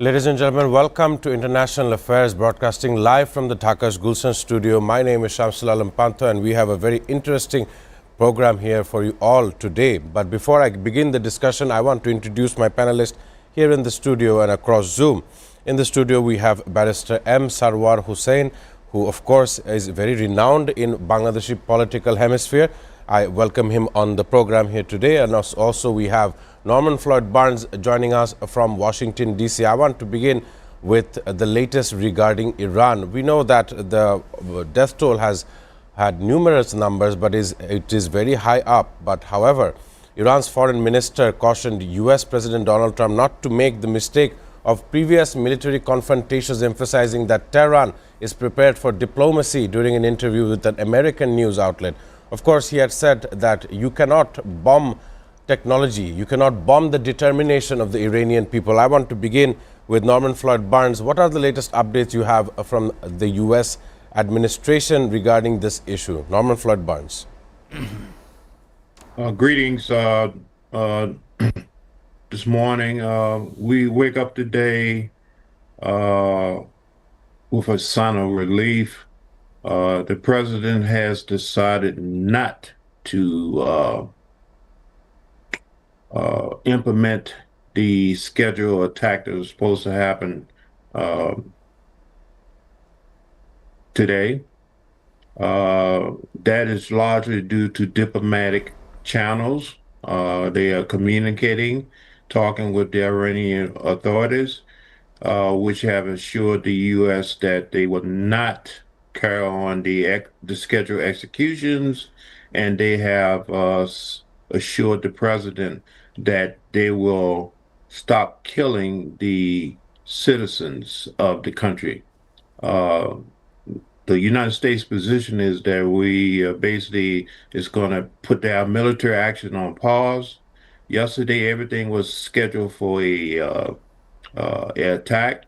Ladies and gentlemen, welcome to International Affairs, broadcasting live from the Dhaka's Gulshan studio. My name is Shamsul Alam Pantho and we have a very interesting program here for you all today. But before I begin the discussion, I want to introduce my panelists here in the studio and across Zoom. In the studio, we have Barrister M. Sarwar Hussain, who of course is very renowned in Bangladeshi political hemisphere. I welcome him on the program here today. And also we have Norman Floyd Barnes joining us from Washington, D.C. I want to begin with the latest regarding Iran. We know that the death toll has had numerous numbers, but it is very high up. But however, Iran's foreign minister cautioned U.S. President Donald Trump not to make the mistake of previous military confrontations, emphasizing that Tehran is prepared for diplomacy during an interview with an American news outlet. Of course, he had said that you cannot bomb technology, you cannot bomb the determination of the Iranian people. I want to begin with Norman Floyd Barnes. What are the latest updates you have from the U.S. administration regarding this issue? Norman Floyd Barnes. Greetings. This morning, we wake up today with a sign of relief. The president has decided not to implement the scheduled attack that was supposed to happen today. That is largely due to diplomatic channels. They are communicating, talking with the Iranian authorities, which have assured the U.S. that they will not carry on the scheduled executions, and they have assured the president that they will stop killing the citizens of the country. The United States position is that we basically is going to put our military action on pause. Yesterday, everything was scheduled for a attack.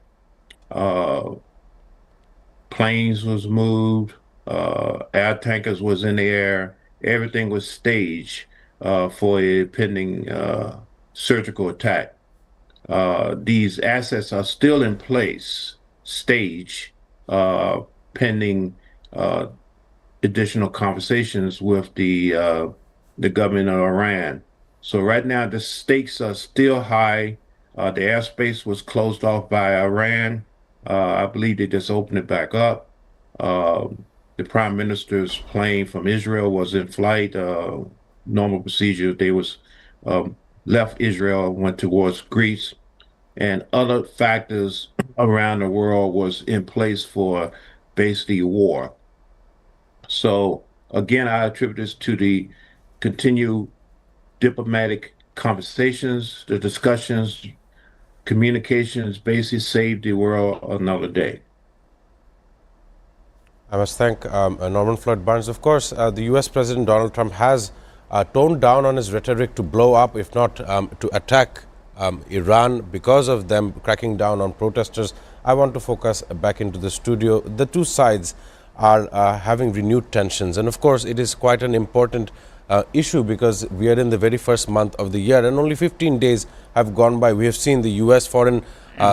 Planes was moved, air tankers was in the air. Everything was staged for a pending surgical attack. These assets are still in place, staged, pending additional conversations with the government of Iran. So right now the stakes are still high. The airspace was closed off by Iran. I believe they just opened it back up. The prime minister's plane from Israel was in flight. Normal procedure. They was left Israel, went towards Greece, and other factors around the world was in place for basically war. So again, I attribute this to the continued diplomatic conversations, the discussions, communications basically saved the world another day. I must thank Norman Floyd Barnes. Of course, the U.S. President Donald Trump has toned down on his rhetoric to blow up, if not to attack Iran because of them cracking down on protesters. I want to focus back into the studio. The two sides are having renewed tensions, and of course it is quite an important issue because we are in the very first month of the year and only 15 days have gone by. We have seen the U.S. foreign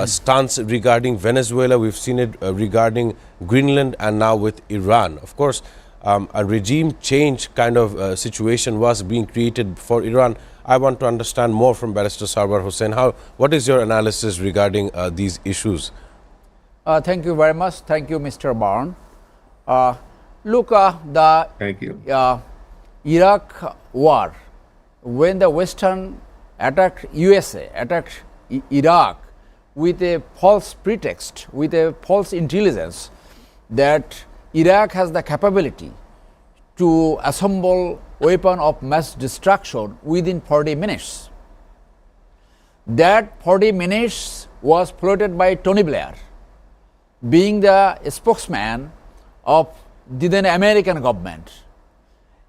stance regarding Venezuela, we've seen it regarding Greenland, and now with Iran. Of course, a regime change kind of situation was being created for Iran. I want to understand more from Barrister Sarwar Hussain. What is your analysis regarding these issues? Thank you very much. Thank you, Mr. Barnes. Look, Thank you. Iraq war, when the Western attacked USA, attacked Iraq with a false pretext, with a false intelligence that Iraq has the capability to assemble weapon of mass destruction within 40 minutes. That 40 minutes was floated by Tony Blair, being the spokesman of the then American government.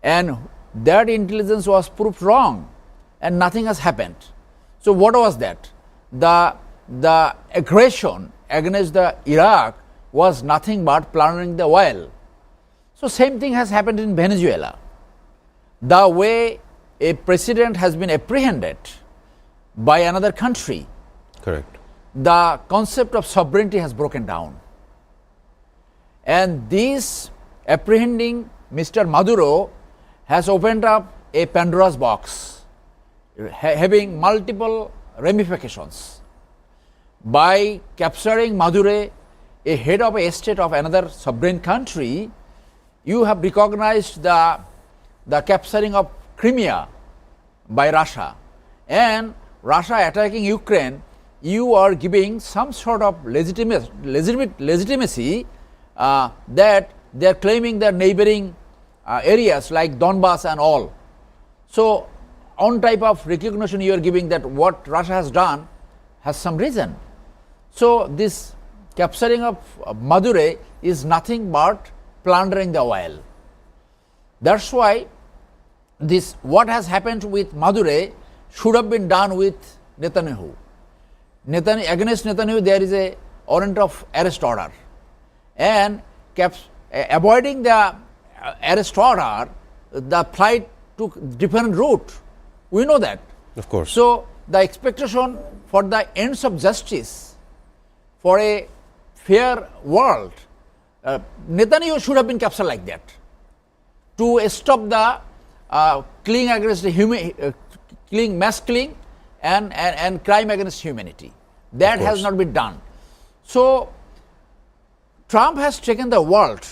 And that intelligence was proved wrong and nothing has happened. So what was that? The aggression against the Iraq was nothing but plundering the oil. So same thing has happened in Venezuela. The way a president has been apprehended by another country. Correct. the concept of sovereignty has broken down. And this apprehending Mr. Maduro has opened up a Pandora's box, having multiple ramifications. By capturing Maduro, a head of a state of another sovereign country, you have recognized the capturing of Crimea by Russia, and Russia attacking Ukraine, you are giving some sort of legitimacy that they are claiming their neighboring areas like Donbass and all. So, on type of recognition you are giving that what Russia has done has some reason. So, this capturing of Maduro is nothing but plundering the oil. That's why this what has happened with Maduro should have been done with Netanyahu. Against Netanyahu there is a warrant of arrest order, and avoiding the arrest order, the flight took different route. We know that. Of course. So the expectation for the ends of justice, for a fair world, Netanyahu should have been captured like that to stop the killing against killing, mass killing, and crime against humanity. That has not been done. So Trump has taken the world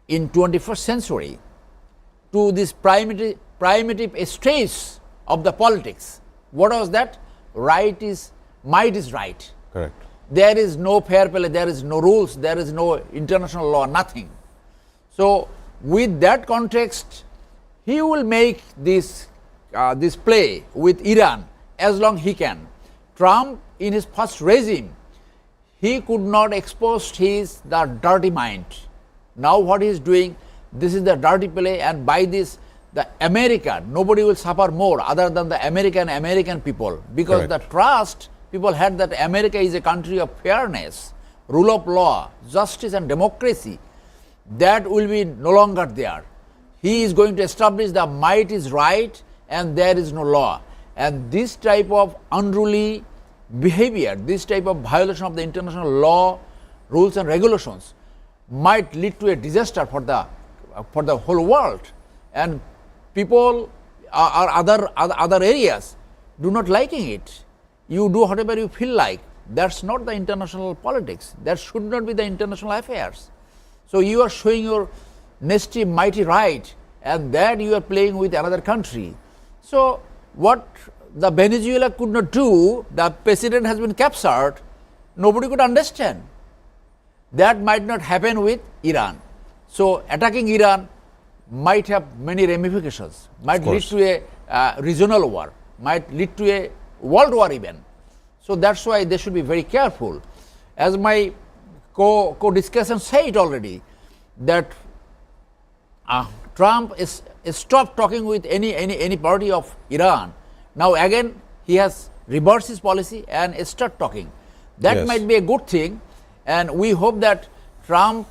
in 21st century to this primitive stage of the politics. What was that? Might is right. Correct. There is no fair play, there is no rules, there is no international law, nothing. So with that context, he will make this play with Iran as long he can. Trump, in his first regime, he could not expose the dirty mind. Now what he is doing, this is the dirty play, and by this, the America, nobody will suffer more other than the American people, because Correct. the trust people had that America is a country of fairness, rule of law, justice and democracy, that will be no longer there. He is going to establish the might is right and there is no law. And this type of unruly behavior, this type of violation of the international law, rules and regulations might lead to a disaster for the whole world. And people or other areas do not liking it. You do whatever you feel like. That's not the international politics. That should not be the international affairs. So you are showing your nasty, mighty right, and that you are playing with another country. So what the Venezuela could not do, the president has been captured, nobody could understand. That might not happen with Iran. So attacking Iran might have many ramifications, might lead to a regional war, might lead to a world war even. So that's why they should be very careful. As my co-discussion said already, that Trump is stopped talking with any party of Iran. Now again he has reversed his policy and start talking. That might be a good thing, and we hope that Trump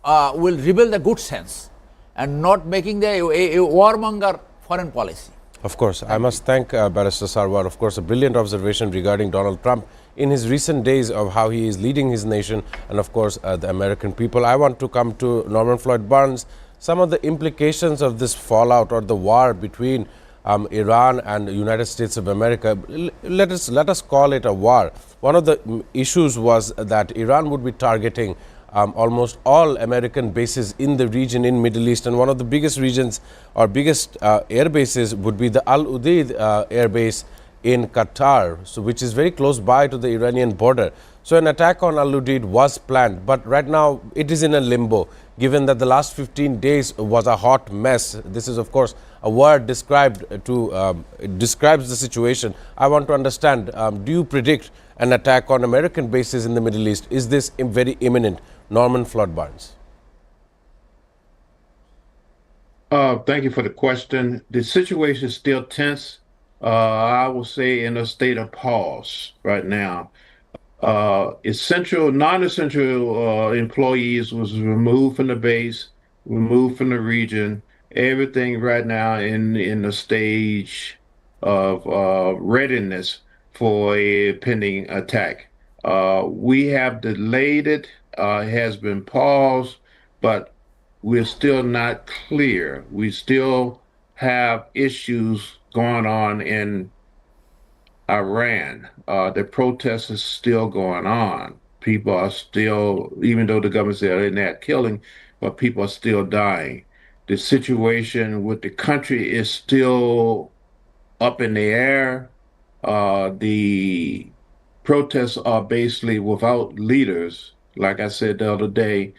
will reveal the good sense and not making a warmonger foreign policy. Of course, I must thank Barrister Sarwar. Of course, a brilliant observation regarding Donald Trump in his recent days of how he is leading his nation and, of course, the American people. I want to come to Norman Floyd Barnes. Some of the implications of this fallout or the war between Iran and the United States of America, let us call it a war. One of the issues was that Iran would be targeting almost all American bases in the region in Middle East, and one of the biggest regions or biggest air bases would be the Al Udeid air base in Qatar, so which is very close by to the Iranian border. So an attack on Al Udeid was planned, but right now it is in a limbo, given that the last 15 days was a hot mess. This is, of course, a word describes the situation. I want to understand, do you predict an attack on American bases in the Middle East? Is this very imminent? Norman Floyd Barnes. Thank you for the question. The situation is still tense. I will say in a state of pause right now. Non-essential employees was removed from the base, removed from the region. Everything right now in the stage of readiness for a pending attack. We have delayed it, it has been paused, but we're still not clear. We still have issues going on in Iran. The protest is still going on. People are still, even though the government said they're not killing, but people are still dying. The situation with the country is still up in the air. The protests are basically without leaders. Like I said the other day,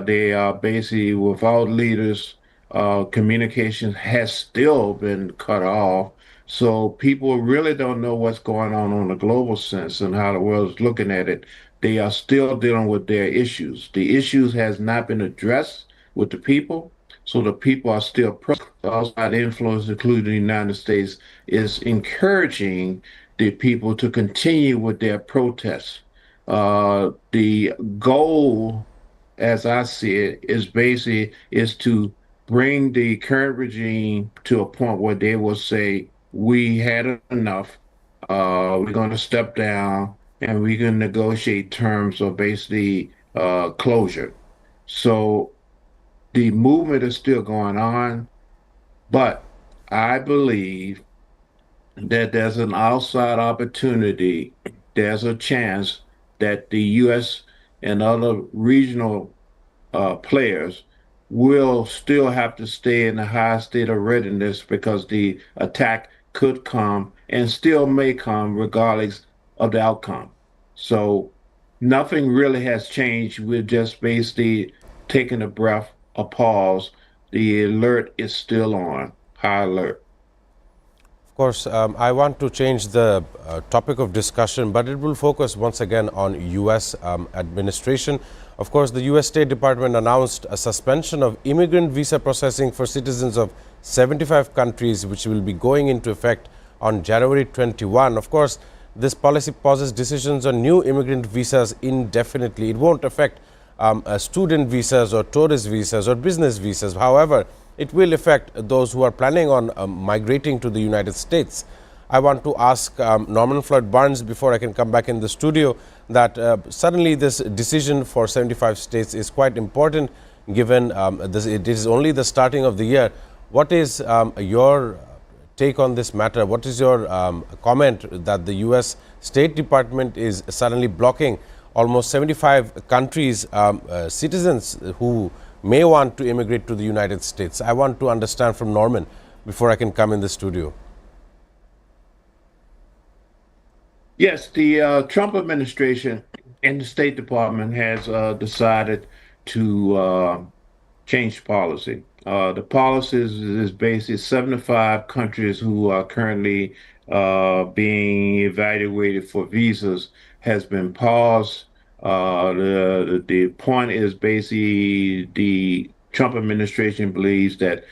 they are basically without leaders. Communication has still been cut off. So people really don't know what's going on a global sense and how the world is looking at it. They are still dealing with their issues. The issues has not been addressed with the people. So the people are still outside influence, including the United States, is encouraging the people to continue with their protests. The goal, as I see it, is basically is to bring the current regime to a point where they will say, "We had enough. We're going to step down, and we can negotiate terms of basically closure." So the movement is still going on, but I believe that there's an outside opportunity. There's a chance that the U.S. and other regional players will still have to stay in a high state of readiness because the attack could come and still may come regardless of the outcome. So nothing really has changed. We're just basically taking a breath, a pause. The alert is still on, high alert. Of course, I want to change the topic of discussion, but it will focus once again on U.S. Administration. Of course, the U.S. State Department announced a suspension of immigrant visa processing for citizens of 75 countries, which will be going into effect on January 21. Of course, this policy pauses decisions on new immigrant visas indefinitely. It won't affect student visas or tourist visas or business visas. However, it will affect those who are planning on migrating to the United States. I want to ask Norman Floyd Barnes, before I can come back in the studio, that suddenly this decision for 75 states is quite important, given it is only the starting of the year. What is your take on this matter? What is your comment that the U.S. State Department is suddenly blocking almost 75 countries' citizens who may want to immigrate to the United States? I want to understand from Norman before I can come in the studio. Yes, the Trump administration and the State Department has decided to change policy. The policy is basically 75 countries who are currently being evaluated for visas has been paused. The point is basically the Trump administration believes that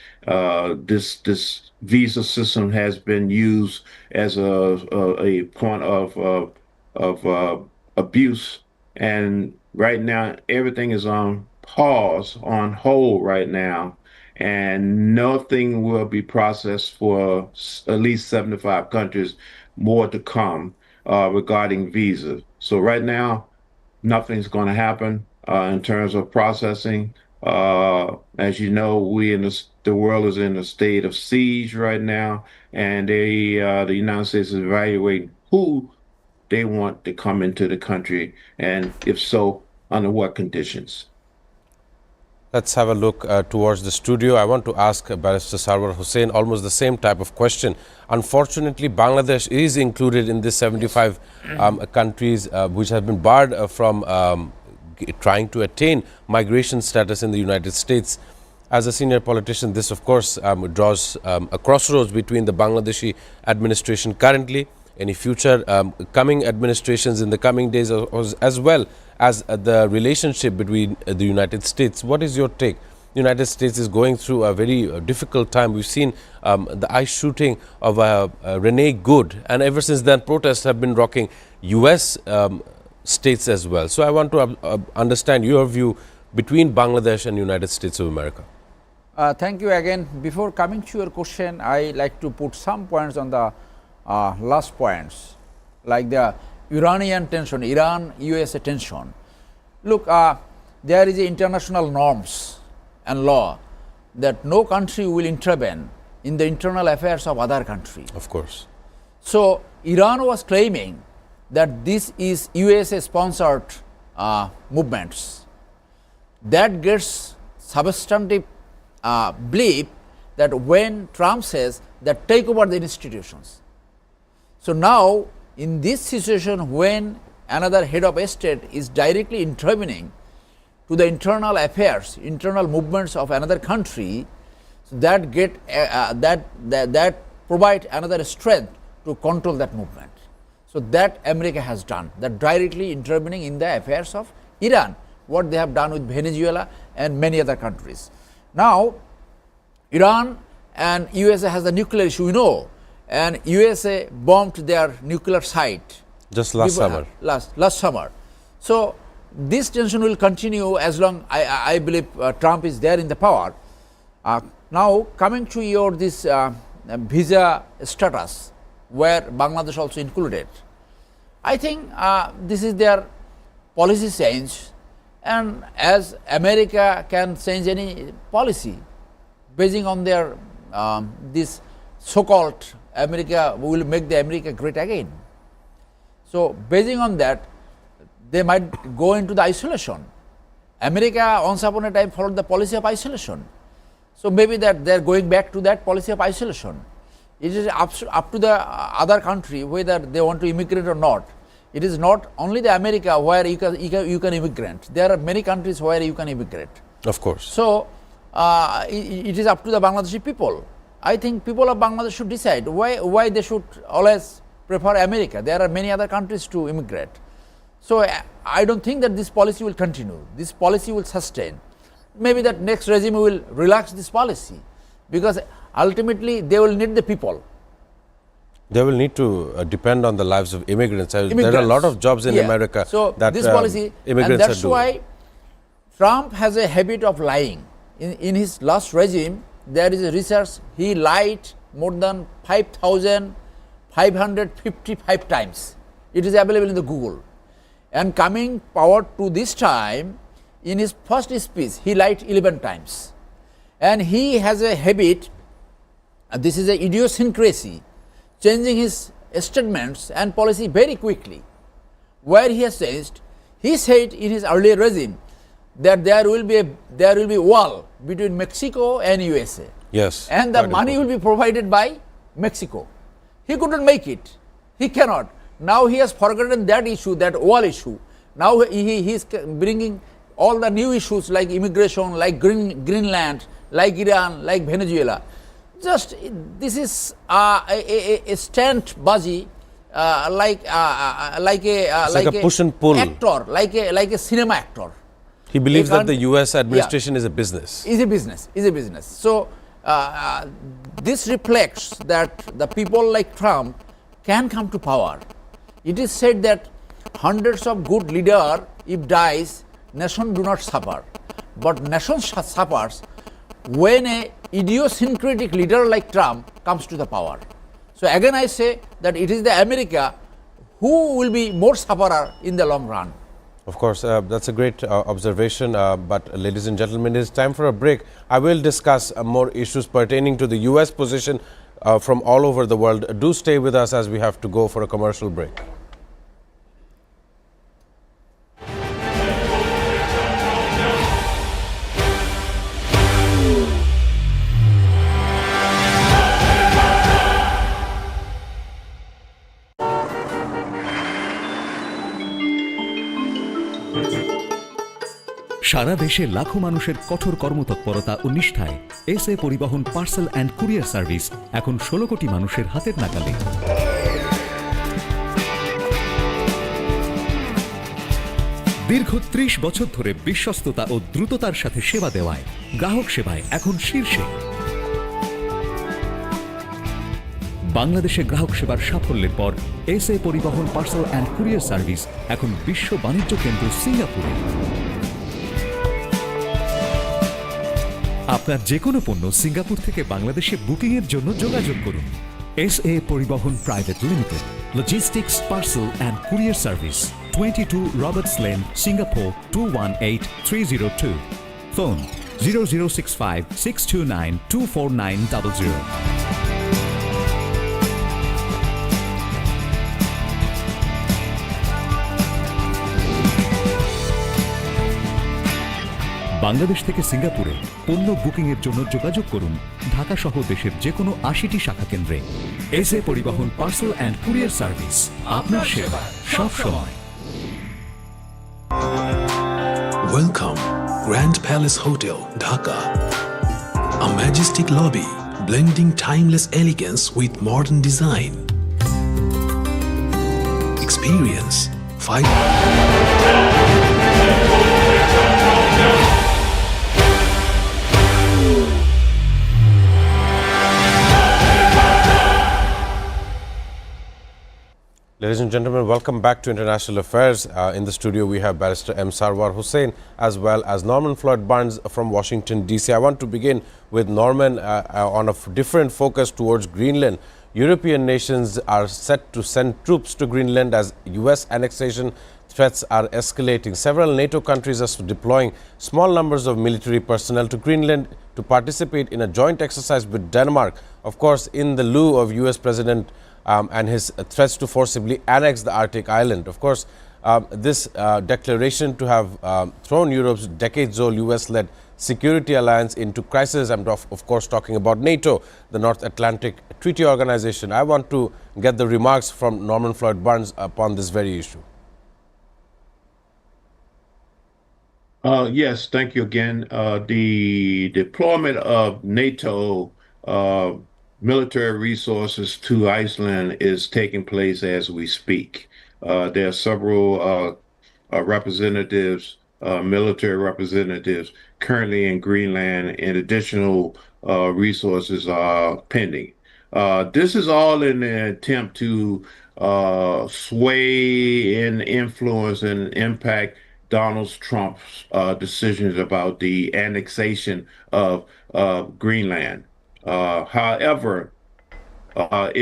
this visa system has been used as a point of abuse, and right now everything is on pause, on hold right now, and nothing will be processed for at least 75 countries, more to come regarding visas. So right now, nothing's going to happen in terms of processing. As you know, the world is in a state of siege right now, and the United States is evaluating who they want to come into the country, and if so, under what conditions. Let's have a look towards the studio. I want to ask Barrister Sarwar Hussain almost the same type of question. Unfortunately, Bangladesh is included in the 75 countries which have been barred from trying to attain migration status in the United States. As a senior politician, this of course draws a crossroads between the Bangladeshi administration currently, any future coming administrations in the coming days, as well as the relationship between the United States. What is your take? The United States is going through a very difficult time. We've seen the ICE shooting of Renee Good, and ever since then protests have been rocking U.S. states as well. So I want to understand your view between Bangladesh and United States of America. Thank you again. Before coming to your question, I like to put some points on the last like the Iranian tension, Iran-USA tension. Look, there is international norms and law that no country will intervene in the internal affairs of other country. Of course. So Iran was claiming that this is USA-sponsored movements. That gets substantive belief that when Trump says that take over the institutions. So now, in this situation, when another head of a state is directly intervening to the internal affairs, internal movements of another country, so that that provide another strength to control that movement. So that America has done, that directly intervening in the affairs of Iran, what they have done with Venezuela and many other countries. Now, Iran and USA has the nuclear issue, we know, and USA bombed their nuclear site. Just last summer. Last summer. So this tension will continue as long I believe Trump is there in the power. Now coming to your this visa status, where Bangladesh also included, I think this is their policy change, and as America can change any policy basing on their this so-called America will make the America great again. So basing on that, they might go into the isolation. America once upon a time followed the policy of isolation. So maybe that they are going back to that policy of isolation. It is up to the other country whether they want to immigrate or not. It is not only the America where you can immigrate. There are many countries where you can immigrate. Of course. So it is up to the Bangladeshi people. I think people of Bangladesh should decide why they should always prefer America. There are many other countries to immigrate. So I don't think that this policy will continue. This policy will sustain. Maybe that next regime will relax this policy, because ultimately they will need the people. They will need to depend on the lives of immigrants. There are a lot of jobs in America so that this policy, immigrants and that's why Trump has a habit of lying. In his last regime, there is a research, he lied more than 5,555 times. It is available in the Google. And coming power to this time, in his first speech, he lied 11 times. And he has a habit, this is an idiosyncrasy, changing his statements and policy very quickly. Where he has changed, he said in his earlier regime that there will be a wall between Mexico and USA. Yes. And the money will be provided by Mexico. He couldn't make it. He cannot. Now he has forgotten that issue, that wall issue. Now he is bringing all the new issues like immigration, like Greenland, like Iran, like Venezuela. Just this is a stunt-bazi, like a push and pull actor, like a cinema actor. He believes that the U.S. administration is a business. Is a business. So this reflects that the people like Trump can come to power. It is said that hundreds of good leaders, if dies, nation do not suffer. But nation suffers when a idiosyncratic leader like Trump comes to the power. So again I say that it is the America who will be more sufferer in the long run. Of course, that's a great observation, but ladies and gentlemen, it is time for a break. I will discuss more issues pertaining to the U.S. position from all over the world. Do stay with us as we have to go for a commercial break. সারা দেশে লাখো মানুষের কঠোর কর্মতৎপরতা ও নিষ্ঠায় SA পরিবহন parcel and courier service এখন 16 কোটি মানুষের হাতের নাগালে। দীর্ঘ 30 বছর ধরে বিশ্বস্ততা ও দ্রুততার সাথে সেবা দেওয়ায় গ্রাহক সেবায় এখন শীর্ষে। বাংলাদেশে গ্রাহক সেবার সাফল্যের পর এসএ পরিবহন পার্সেল অ্যান্ড কুরিয়ার সার্ভিস এখন বিশ্ব বাণিজ্য কেন্দ্র সিঙ্গাপুরে। আপনার যে কোনো পণ্য সিঙ্গাপুর থেকে বাংলাদেশে বুকিং এর জন্য যোগাযোগ করুন এসএ পরিবহন private limited. Logistics, Parcel and Courier Service, 22 Roberts Lane, Singapore 218302. Phone 0065 629 24900. Bangladesh থেকে সিঙ্গাপুরে পণ্য বুকিং এর জন্য যোগাযোগ করুন ঢাকা সহ দেশের যে কোনো ৮০টি শাখা কেন্দ্রে। এসএ পরিবহন পার্সেল অ্যান্ড কুরিয়ার সার্ভিস, আপনার সেবা সব সময়। Welcome, Grand Palace Hotel, Dhaka. A majestic lobby blending timeless elegance with modern design. Experience 5. Ladies and gentlemen, welcome back to International Affairs. In the studio, we have Barrister M. Sarwar Hussain as well as Norman Floyd Barnes from Washington, D.C. I want to begin with Norman on a different focus towards Greenland. European nations are set to send troops to Greenland as U.S. annexation threats are escalating. Several NATO countries are deploying small numbers of military personnel to Greenland to participate in a joint exercise with Denmark, of course, in the lieu of U.S. President and his threats to forcibly annex the Arctic island. Of course, this declaration to have thrown Europe's decades-old US-led security alliance into crisis. I'm of course talking about NATO, the North Atlantic Treaty Organization. I want to get the remarks from Norman Floyd Barnes upon this very issue. Yes, thank you again. The deployment of NATO military resources to Iceland is taking place as we speak. There are several representatives, military representatives currently in Greenland, and additional resources are pending. This is all in an attempt to sway and influence and impact Donald Trump's decisions about the annexation of Greenland. However,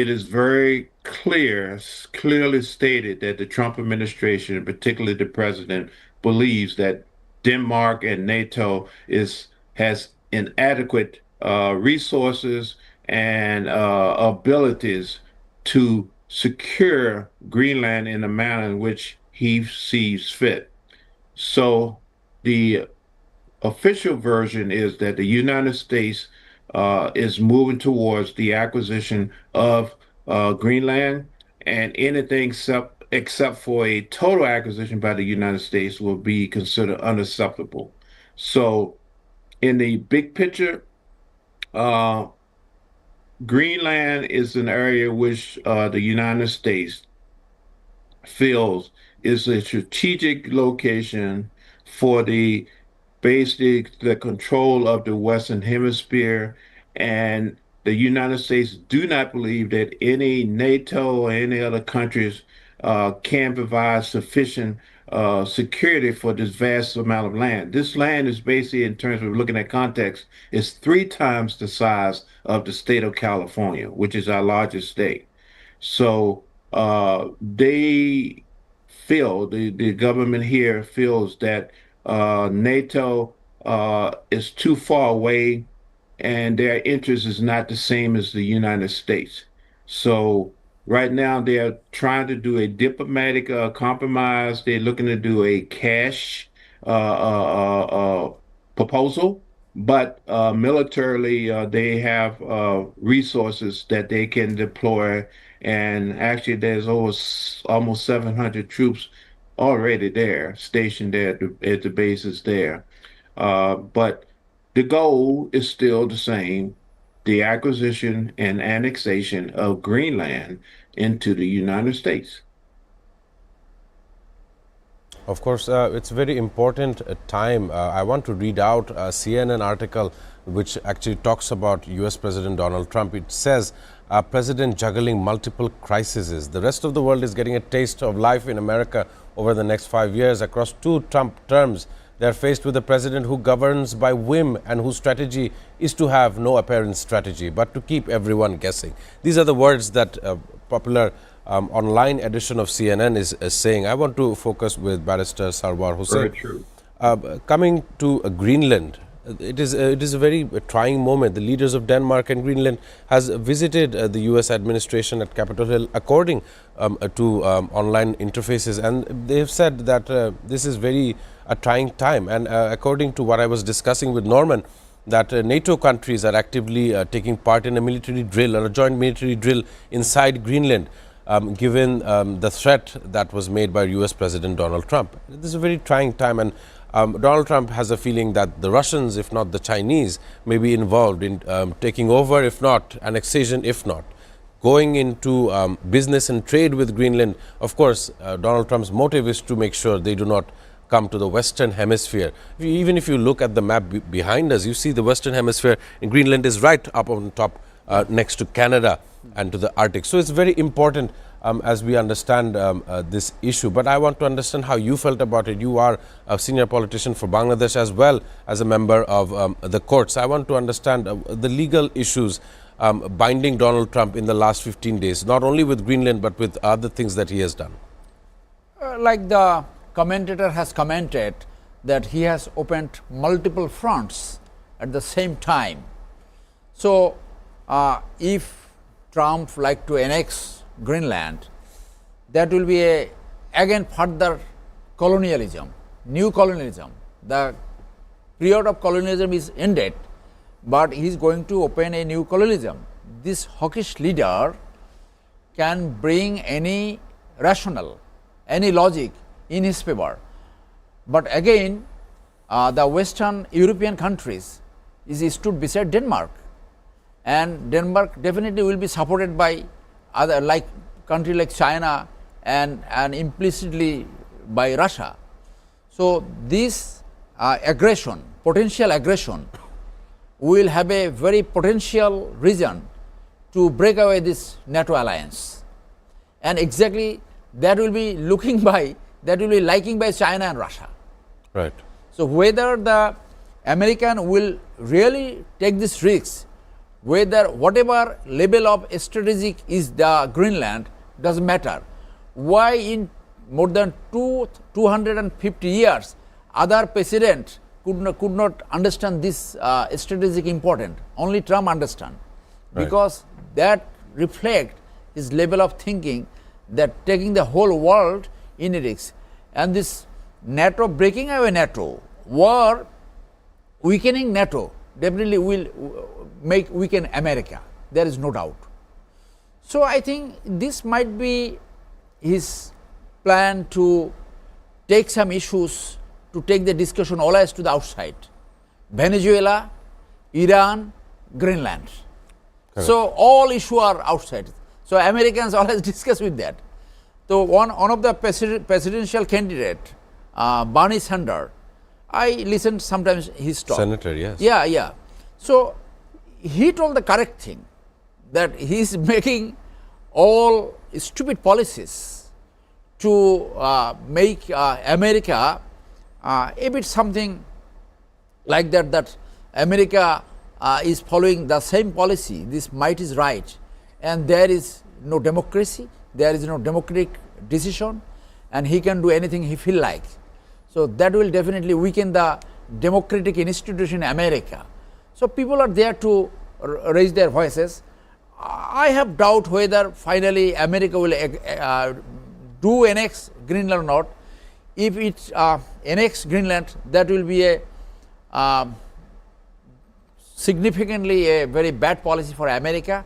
it is very clearly stated that the Trump administration, and particularly the president, believes that Denmark and NATO has inadequate resources and abilities to secure Greenland in a manner in which he sees fit. So the official version is that the United States is moving towards the acquisition of Greenland, and anything except for a total acquisition by the United States will be considered unacceptable. So in the big picture, Greenland is an area which the United States feels is a strategic location for the control of the Western Hemisphere, and the United States do not believe that any NATO or any other countries can provide sufficient security for this vast amount of land. This land is basically, in terms of looking at context, is 3 times the size of the state of California, which is our largest state. So they feel, the government here feels that NATO is too far away and their interest is not the same as the United States. So right now they're trying to do a diplomatic compromise. They're looking to do a cash proposal, but militarily they have resources that they can deploy. And actually there's almost 700 troops already there, stationed there at the bases there. But the goal is still the same, the acquisition and annexation of Greenland into the United States. Of course, it's a very important time. I want to read out a CNN article which actually talks about US President Donald Trump. It says, President juggling multiple crises. The rest of the world is getting a taste of life in America over the next 5 years. Across 2 Trump terms, they are faced with a president who governs by whim and whose strategy is to have no apparent strategy, but to keep everyone guessing. These are the words that popular online edition of CNN is saying. I want to focus with Barrister Sarwar Hussain. Very true. Coming to Greenland, it is a very trying moment. The leaders of Denmark and Greenland has visited the U.S. administration at Capitol Hill according to online interfaces, and they have said that this is very a trying time. And according to what I was discussing with Norman, that NATO countries are actively taking part in a military drill or a joint military drill inside Greenland, given the threat that was made by U.S. President Donald Trump. This is a very trying time, and Donald Trump has a feeling that the Russians, if not the Chinese, may be involved in taking over, if not annexation, if not going into business and trade with Greenland. Of course, Donald Trump's motive is to make sure they do not come to the Western Hemisphere. Even if you look at the map behind us, you see the Western Hemisphere, and Greenland is right up on top next to Canada and to the Arctic. So it's very important as we understand this issue. But I want to understand how you felt about it. You are a senior politician for Bangladesh as well as a member of the courts. I want to understand the legal issues binding Donald Trump in the last 15 days, not only with Greenland but with other things that he has done. Like the commentator has commented, that he has opened multiple fronts at the same time. So if Trump like to annex Greenland, that will be a again further colonialism, new colonialism. The period of colonialism is ended, but he is going to open a new colonialism. This hawkish leader can bring any rational, any logic in his favor. But again, the Western European countries stood beside Denmark, and Denmark definitely will be supported by other like country like China and implicitly by Russia. So this aggression, potential aggression, will have a very potential reason to break away this NATO alliance, and exactly that will be looking by, that will be liking by China and Russia. Right. So whether the American will really take this risk, whether whatever level of strategic is the Greenland, doesn't matter. Why in more than 250 years other presidents could not understand this strategic important? Only Trump understand. Right. Because that reflect his level of thinking, that taking the whole world in a risk. And this NATO, breaking away NATO, war weakening NATO, definitely will make weaken America. There is no doubt. So I think this might be his plan to take some issues, to take the discussion always to the outside. Venezuela, Iran, Greenland. Correct. So all issues are outside. So Americans always discuss with that. So one of the presidential candidate, Bernie Sanders, I listened sometimes his talk. Senator, yes. Yeah, yeah. So he told the correct thing, that he is making all stupid policies to make America a bit something like that, that America is following the same policy, this might is right, and there is no democracy, there is no democratic decision, and he can do anything he feel like. So that will definitely weaken the democratic institution in America. So people are there to raise their voices. I have doubt whether finally America will do annex Greenland or not. If it annex Greenland, that will be a significantly a very bad policy for America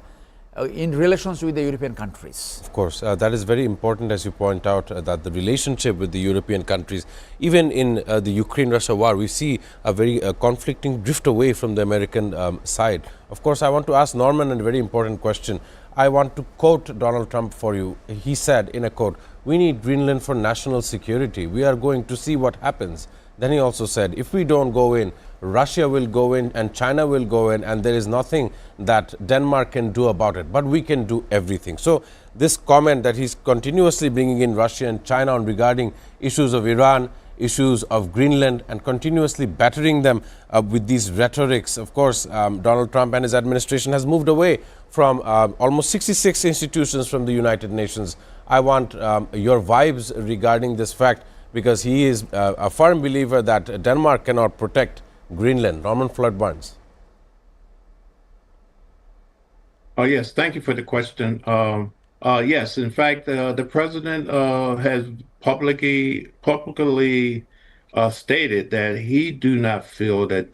in relations with the European countries. Of course, that is very important, as you point out, that the relationship with the European countries, even in the Ukraine-Russia war, we see a very conflicting drift away from the American side. Of course, I want to ask Norman a very important question. I want to quote Donald Trump for you. He said in a quote, "We need Greenland for national security. We are going to see what happens." Then he also said, if we don't go in, Russia will go in and China will go in, and there is nothing that Denmark can do about it, but we can do everything. So this comment that he's continuously bringing in Russia and China on regarding issues of Iran, issues of Greenland and continuously battering them with these rhetorics. Of course, Donald Trump and his administration has moved away from almost 66 institutions from the United Nations. I want your vibes regarding this fact, because he is a firm believer that Denmark cannot protect Greenland. Norman Floyd Barnes. Oh, yes. Thank you for the question. Yes, in fact, the president has publicly stated that he do not feel that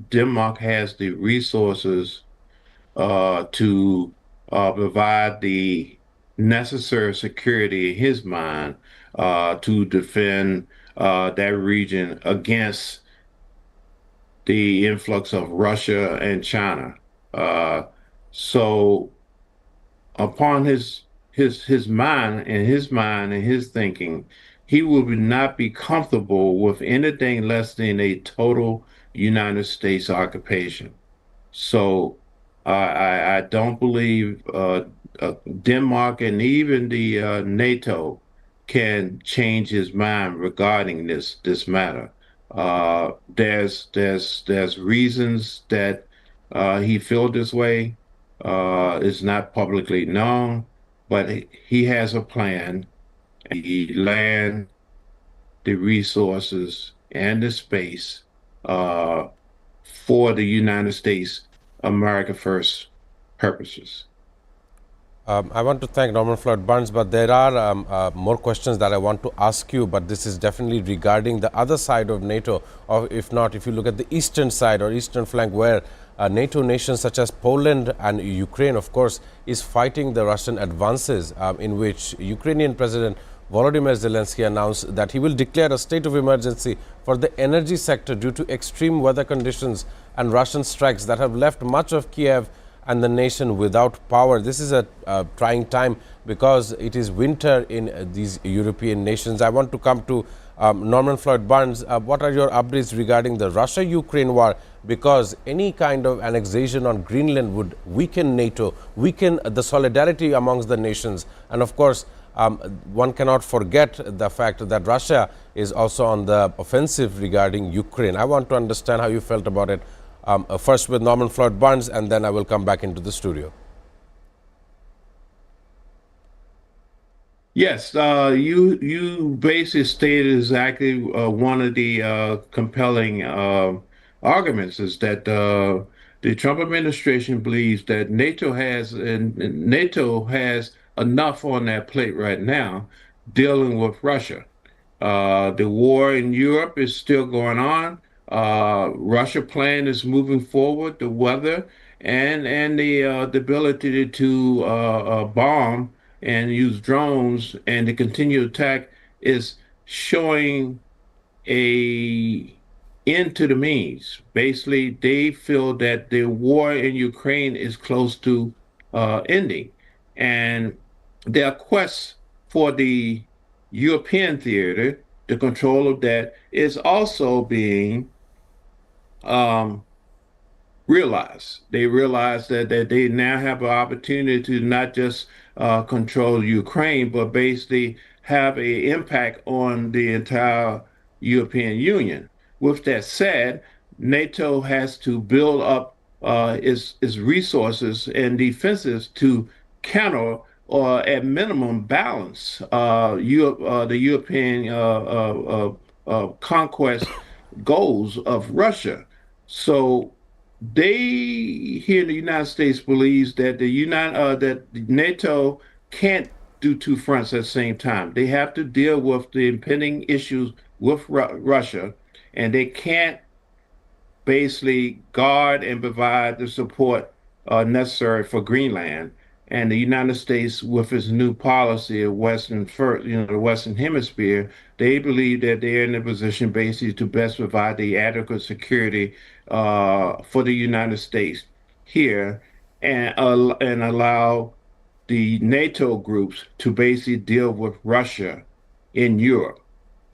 Denmark has the resources to provide the necessary security in his mind to defend that region against the influx of Russia and China. Uh, so upon his mind and his thinking, he will not be comfortable with anything less than a total United States occupation. So I don't believe Denmark and even the NATO can change his mind regarding this matter. There's reasons that he feel this way. It's not publicly known, but he has a plan. The land, the resources, and the space for the United States America First purposes. I want to thank Norman Floyd Barnes, but there are more questions that I want to ask you, but this is definitely regarding the other side of NATO, or if not, if you look at the eastern side or eastern flank, where NATO nations such as Poland and Ukraine, of course, is fighting the Russian advances, in which Ukrainian President Volodymyr Zelensky announced that he will declare a state of emergency for the energy sector due to extreme weather conditions and Russian strikes that have left much of Kiev and the nation without power. This is a trying time because it is winter in these European nations. I want to come to Norman Floyd Barnes. What are your updates regarding the Russia-Ukraine war? Because any kind of annexation on Greenland would weaken NATO, weaken the solidarity amongst the nations. And of course, one cannot forget the fact that Russia is also on the offensive regarding Ukraine. I want to understand how you felt about it. First with Norman Floyd Barnes, and then I will come back into the studio. Yes, you basically stated exactly one of the compelling arguments is that the Trump administration believes that NATO has enough on that plate right now dealing with Russia. The war in Europe is still going on. Russia plan is moving forward. The weather and the ability to bomb and use drones and the continued attack is showing a end to the means. Basically, they feel that the war in Ukraine is close to ending, and their quest for the European theater, the control of that, is also being realize. They realize that they now have an opportunity to not just control Ukraine, but basically have an impact on the entire European Union. With that said, NATO has to build up its resources and defenses to counter or at minimum balance the European conquest goals of Russia. So they here in the United States believes that that NATO can't do two fronts at the same time. They have to deal with the impending issues with Russia, and they can't basically guard and provide the support necessary for Greenland. And the United States, with its new policy of the Western Hemisphere, they believe that they're in a position basically to best provide the adequate security for the United States here, and allow the NATO groups to basically deal with Russia in Europe.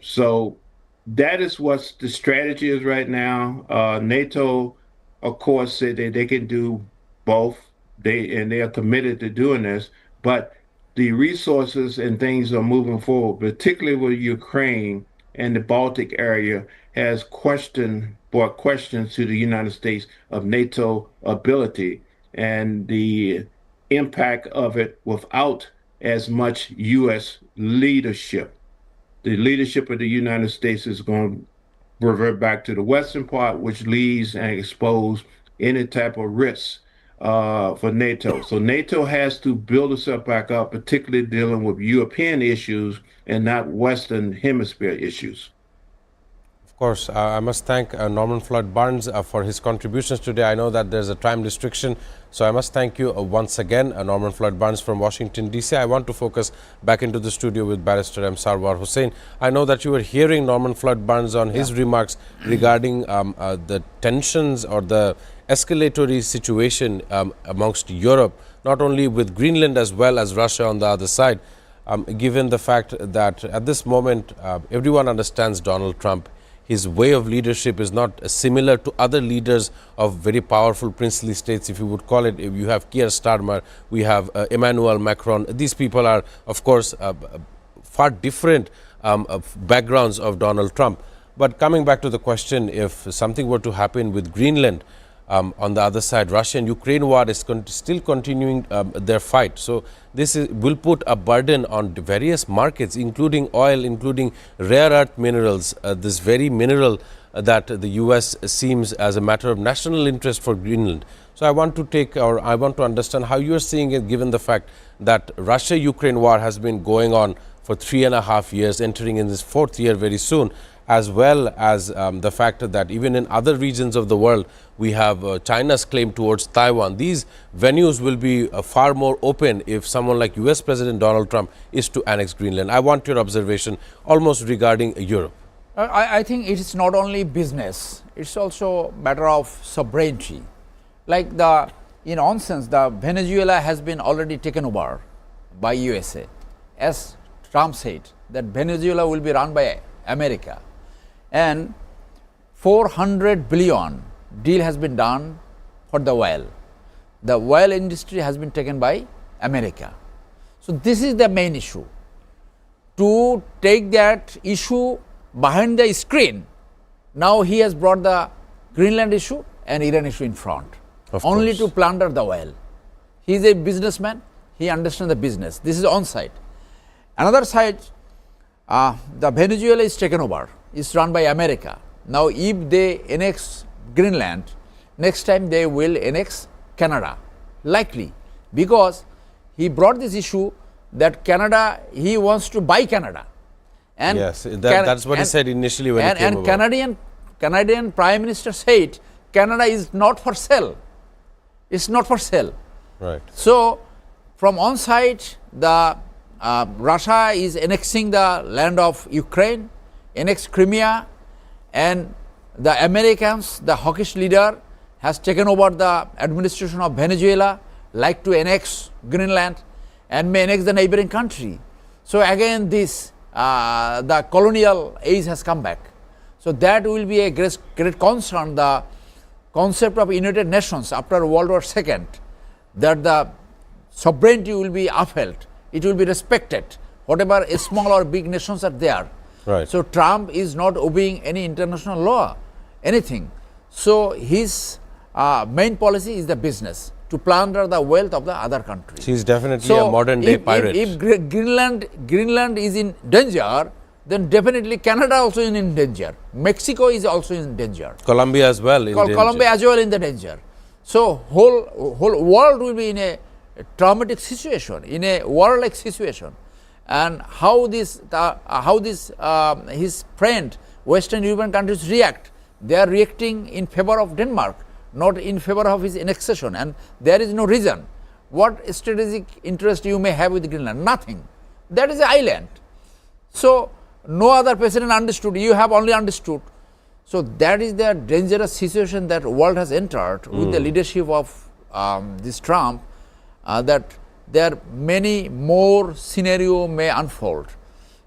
So that is what the strategy is right now. NATO, of course, said that they can do both. They are committed to doing this, but the resources and things are moving forward, particularly with Ukraine and the Baltic area has brought questions to the United States of NATO ability and the impact of it without as much U.S. leadership. The leadership of the United States is going to revert back to the western part, which leaves and expose any type of risk for NATO. So NATO has to build itself back up, particularly dealing with European issues and not Western Hemisphere issues. Of course, I must thank Norman Floyd Barnes for his contributions today. I know that there's a time restriction, so I must thank you once again, Norman Floyd Barnes from Washington, D.C. I want to focus back into the studio with Barrister M. Sarwar Hussain. I know that you were hearing Norman Floyd Barnes on his remarks regarding the tensions or the escalatory situation amongst Europe, not only with Greenland as well as Russia on the other side, given the fact that at this moment everyone understands Donald Trump. His way of leadership is not similar to other leaders of very powerful princely states, if you would call it. If you have Keir Starmer, we have Emmanuel Macron. These people are, of course, far different backgrounds of Donald Trump. But coming back to the question, if something were to happen with Greenland, on the other side, Russia and Ukraine war is still continuing their fight. So this will put a burden on various markets, including oil, including rare earth minerals, this very mineral that the U.S. seems as a matter of national interest for Greenland. So I want to understand how you are seeing it, given the fact that Russia-Ukraine war has been going on for 3.5 years, entering in this 4th year very soon, as well as the fact that even in other regions of the world, we have China's claim towards Taiwan. These venues will be far more open if someone like US President Donald Trump is to annex Greenland. I want your observation almost regarding Europe. I think it is not only business, it's also a matter of sovereignty. Like in nonsense, the Venezuela has been already taken over by USA. As Trump said, that Venezuela will be run by America. And 400 billion deal has been done for the oil. The oil industry has been taken by America. So this is the main issue. To take that issue behind the screen, now he has brought the Greenland issue and Iran issue in front, only to plunder the oil. He is a businessman, he understands the business. This is on side. Another side, the Venezuela is taken over. Is run by America. Now, if they annex Greenland, next time they will annex Canada, likely, because he brought this issue that Canada, he wants to buy Canada. And yes, that's what he said initially when he came over. And Canadian Prime Minister said, Canada is not for sale. It's not for sale. Right. So, from on side, the Russia is annexing the land of Ukraine, annex Crimea, and the Americans, the hawkish leader, has taken over the administration of Venezuela, like to annex Greenland and may annex the neighboring country. So again this, the colonial age has come back. So that will be a great concern, the concept of United Nations after World War II, that the sovereignty will be upheld, it will be respected, whatever small or big nations are there. Right. So Trump is not obeying any international law, anything. So his main policy is the business, to plunder the wealth of the other countries. He's definitely a modern day pirate. If Greenland is in danger, then definitely Canada also is in danger. Mexico is also in danger. Colombia as well in danger. Colombia as well in the danger. So whole world will be in a traumatic situation, in a war-like situation. And how his friend Western European countries react, they are reacting in favor of Denmark, not in favor of his annexation, and there is no reason. What strategic interest you may have with Greenland? Nothing. That is an island. So no other president understood, you have only understood. So that is the dangerous situation that world has entered with the leadership of this Trump, that there are many more scenario may unfold.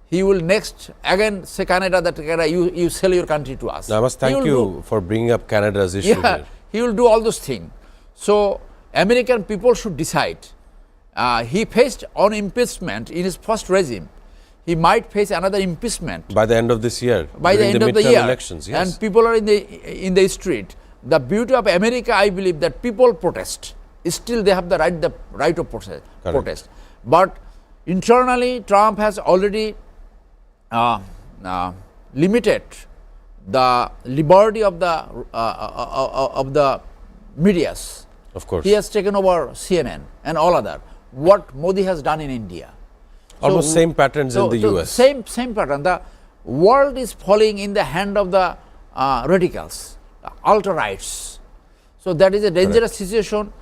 He will next again say Canada that Canada, you sell your country to us. I must thank you for bringing up Canada's issue here. He will do all those things. So American people should decide. He faced on impeachment in his first regime. he might face another impeachment By the end of this year, by the during end of the midterm year. elections, yes. And people are in the street. The beauty of America, I believe, that people protest. Still, they have the right of protest. But internally, Trump has already limited the liberty of the medias. Of course. He has taken over CNN and all other. What Modi has done in India. Almost same patterns in the US. Same pattern. The world is falling in the hand of the radicals, ultra-rights. So that is a dangerous situation.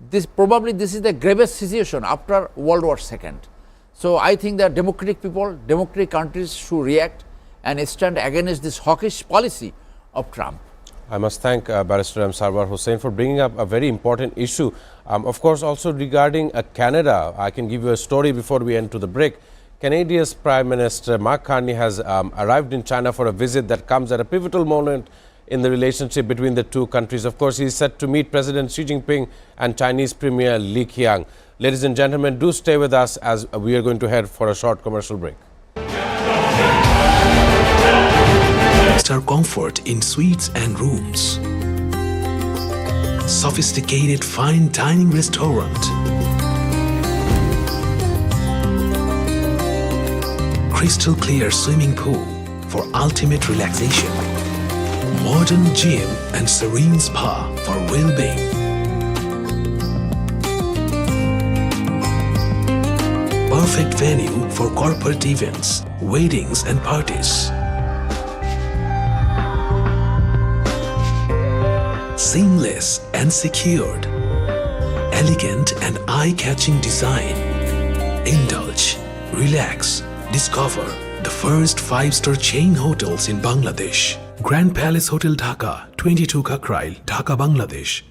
This is the gravest situation after World War II. So I think that democratic people, democratic countries should react and stand against this hawkish policy of Trump. I must thank Barrister M. Sarwar Hussain for bringing up a very important issue. Of course, also regarding Canada, I can give you a story before we end to the break. Canadia's Prime Minister Mark Carney has arrived in China for a visit that comes at a pivotal moment in the relationship between the two countries. Of course, he is set to meet President Xi Jinping and Chinese Premier Li Qiang. Ladies and gentlemen, do stay with us as we are going to head for a short commercial break. Star comfort in suites and rooms. Sophisticated fine dining restaurant. Crystal clear swimming pool for ultimate relaxation. Modern gym and serene spa for well-being. Perfect venue for corporate events, weddings and parties. Seamless and secured. Elegant and eye-catching design. Indulge, relax, discover the first 5-star chain hotels in Bangladesh. Grand Palace Hotel Dhaka, 22 Kakrail, Dhaka, Bangladesh.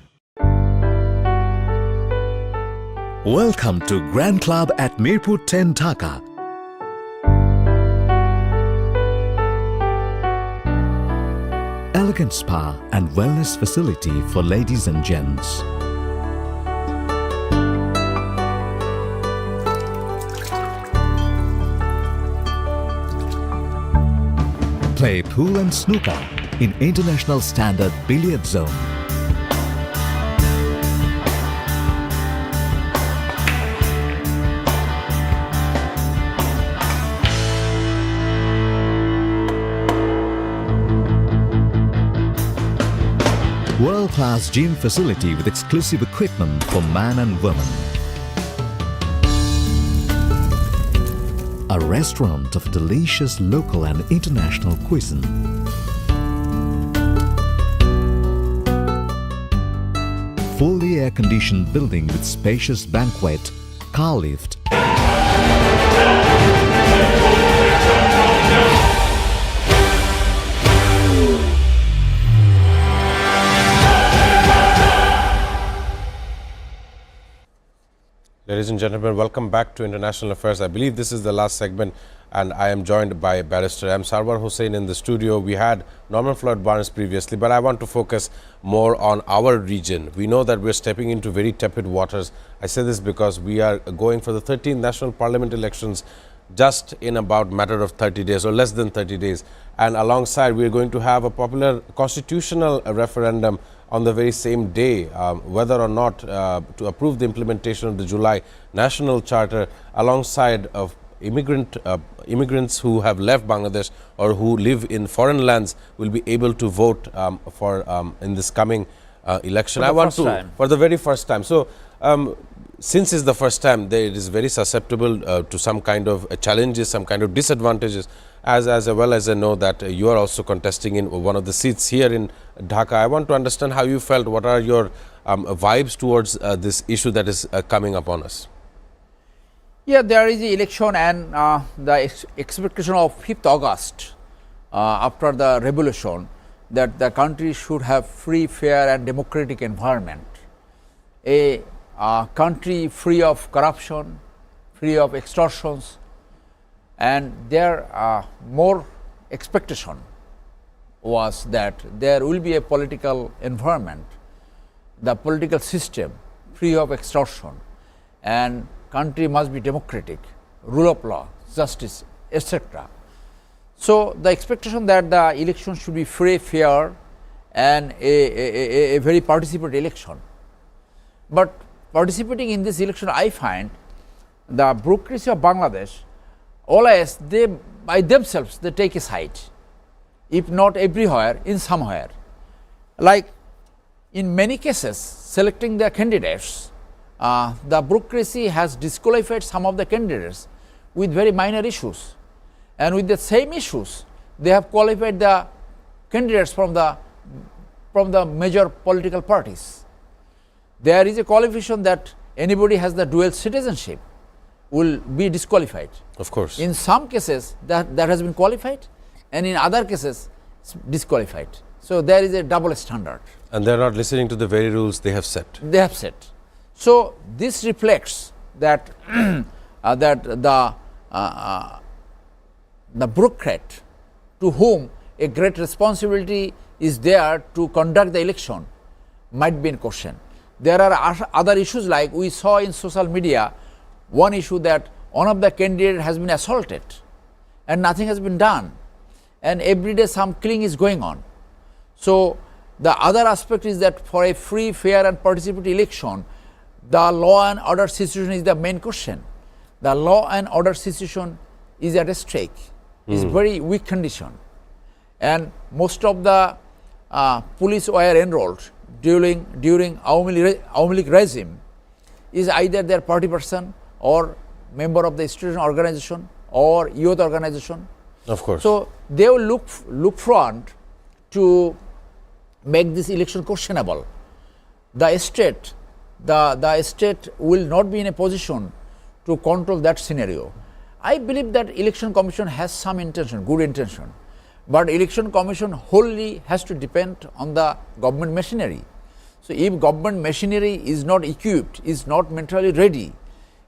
Welcome to Grand Club at Mirpur 10 Dhaka. Elegant spa and wellness facility for ladies and gents. Play pool and snooker in international standard billiard zone. World-class gym facility with exclusive equipment for man and woman. A restaurant of delicious local and international cuisine. Fully air-conditioned building with spacious banquet, car lift. Ladies and gentlemen, welcome back to International Affairs. I believe this is the last segment, and I am joined by Barrister M. Sarwar Hussain in the studio. We had Norman Floyd Barnes previously, but I want to focus more on our region. We know that we're stepping into very tepid waters. I say this because we are going for the 13th National Parliament elections just in about matter of 30 days or less than 30 days. And alongside, we're going to have a popular constitutional referendum on the very same day, whether or not to approve the implementation of the July National Charter, alongside of immigrants who have left Bangladesh or who live in foreign lands will be able to vote in this coming election. For the very first time. So, since it's the first time, it is very susceptible to some kind of challenges, some kind of disadvantages. As well as I know that you are also contesting in one of the seats here in Dhaka. I want to understand how you felt. What are your vibes towards this issue that is coming upon us? Yeah, there is the election and the expectation of 5th August after the revolution that the country should have free, fair and democratic environment. A country free of corruption, free of extortions, and their more expectation was that there will be a political environment, the political system free of extortion, and country must be democratic, rule of law, justice etc. So the expectation that the election should be free, fair, and a very participatory election. But participating in this election, I find the bureaucracy of Bangladesh, always they by themselves they take a side, if not everywhere, in somewhere. Like in many cases, selecting the candidates, the bureaucracy has disqualified some of the candidates with very minor issues, and with the same issues, they have qualified the candidates from the major political parties. There is a qualification that anybody has the dual citizenship will be disqualified. Of course. In some cases, that has been qualified, and in other cases, disqualified. So there is a double standard. And they're not listening to the very rules they have set. They have set. So this reflects that that the bureaucrat to whom a great responsibility is there to conduct the election might be in question. There are other issues, like we saw in social media, one issue that one of the candidates has been assaulted and nothing has been done, and every day some killing is going on. So the other aspect is that for a free, fair and participatory election, the law and order situation is the main question. The law and order situation is at stake, is very weak condition, and most of the police were enrolled during Awami League regime is either their party person or member of the student organization or youth organization. Of course. So they will look front to make this election questionable. The state will not be in a position to control that scenario. I believe that election commission has some intention, good intention, but election commission wholly has to depend on the government machinery. So if government machinery is not equipped, is not mentally ready,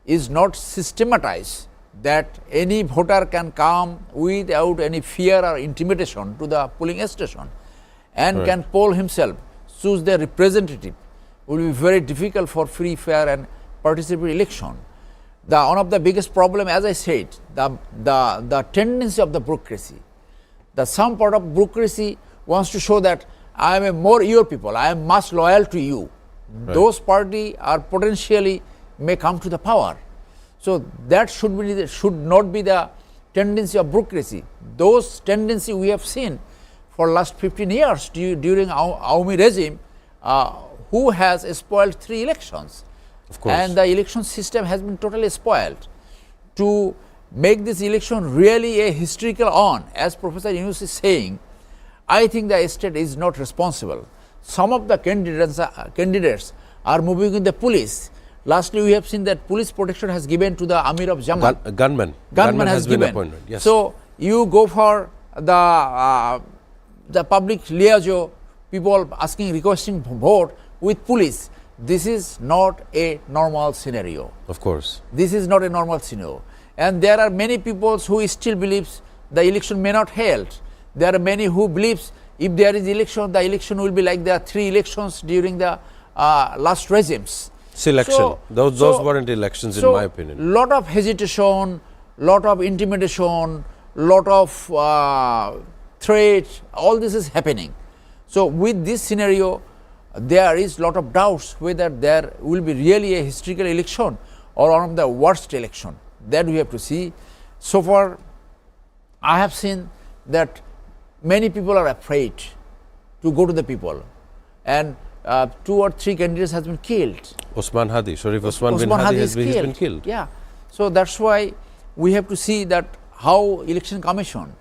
is not systematized, that any voter can come without any fear or intimidation to the polling station and can poll himself, choose their representative, will be very difficult for free, fair and participatory election. One of the biggest problem, as I said, the tendency of the bureaucracy. Some part of bureaucracy wants to show that I am a more your people, I am much loyal to you. Right. Those parties are potentially may come to the power. So that should not be the tendency of bureaucracy. Those tendency we have seen for last 15 years during Awami regime, who has spoiled 3 elections. Of course. And the election system has been totally spoiled. To make this election really a historical on, as Professor Yunus is saying, I think the state is not responsible. Some of the candidates are moving in the police. Lastly, we have seen that police protection has given to the Amir of Jamaat. Gunman has been given. appointed. Yes. So you go for the public liaison, people requesting vote with police. This is not a normal scenario. Of course. This is not a normal scenario. And there are many people who still believes the election may not held. There are many who believes if there is election, the election will be like the 3 elections during the last regimes. Selection. Those weren't elections, in my opinion. Lot of hesitation, lot of intimidation, lot of threat, all this is happening. So with this scenario, there is lot of doubts whether there will be really a historical election or one of the worst election. That we have to see. So far, I have seen that many people are afraid to go to the people, and 2 or 3 candidates has been killed. Osman Hadi, Sharif Osman bin Hadi has been killed. Yeah. So that's why we have to see that how election commission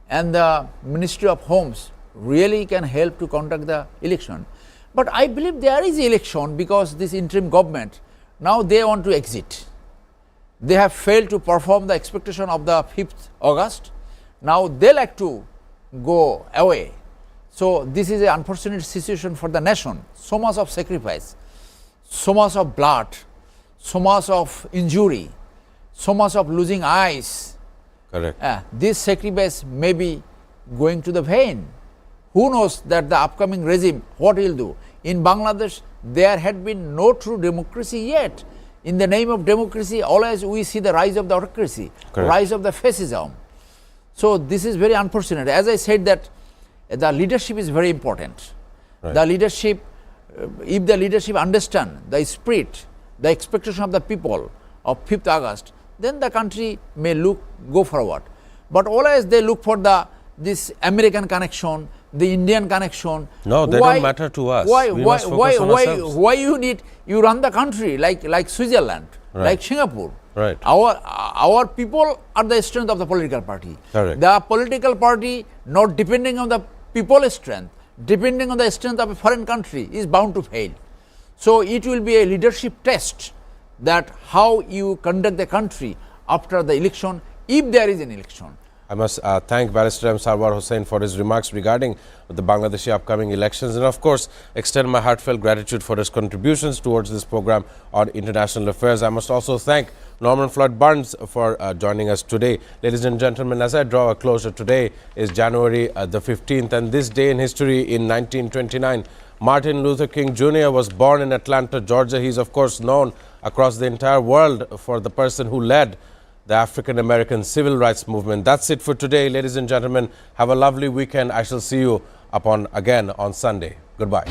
and the Ministry of Homes really can help to conduct the election. But I believe there is election because this interim government, now they want to exit. They have failed to perform the expectation of the 5th August. Now they like to go away. So this is an unfortunate situation for the nation. So much of sacrifice, so much of blood, so much of injury, so much of losing eyes. Correct. This sacrifice may be going to the vain. Who knows that the upcoming regime, what will do? In Bangladesh, there had been no true democracy yet. In the name of democracy, always we see the rise of the autocracy, Correct. rise of the fascism. So this is very unfortunate. As I said that the leadership is very important. Right. The leadership, if the leadership understand the spirit, the expectation of the people of 5th August, then the country may go forward. But always they look for this American connection, the Indian connection. No, they don't matter to us. We must focus on ourselves. Why you run the country like Switzerland, Right. like Singapore? Right. Our people are the strength of the political party. Correct. The political party, not depending on the people's strength, depending on the strength of a foreign country, is bound to fail. So it will be a leadership test that how you conduct the country after the election, if there is an election. I must thank Barrister M. Sarwar Hussain for his remarks regarding the Bangladeshi upcoming elections, and of course extend my heartfelt gratitude for his contributions towards this program on international affairs. I must also thank Norman Floyd Burns for joining us today. Ladies and gentlemen, as I draw a closure, today is January the 15th, and this day in history in 1929, Martin Luther King Jr. was born in Atlanta, Georgia. He is of course known across the entire world for the person who led the African American civil rights movement. That's it for today, ladies and gentlemen. Have a lovely weekend. I shall see you again on Sunday. Goodbye.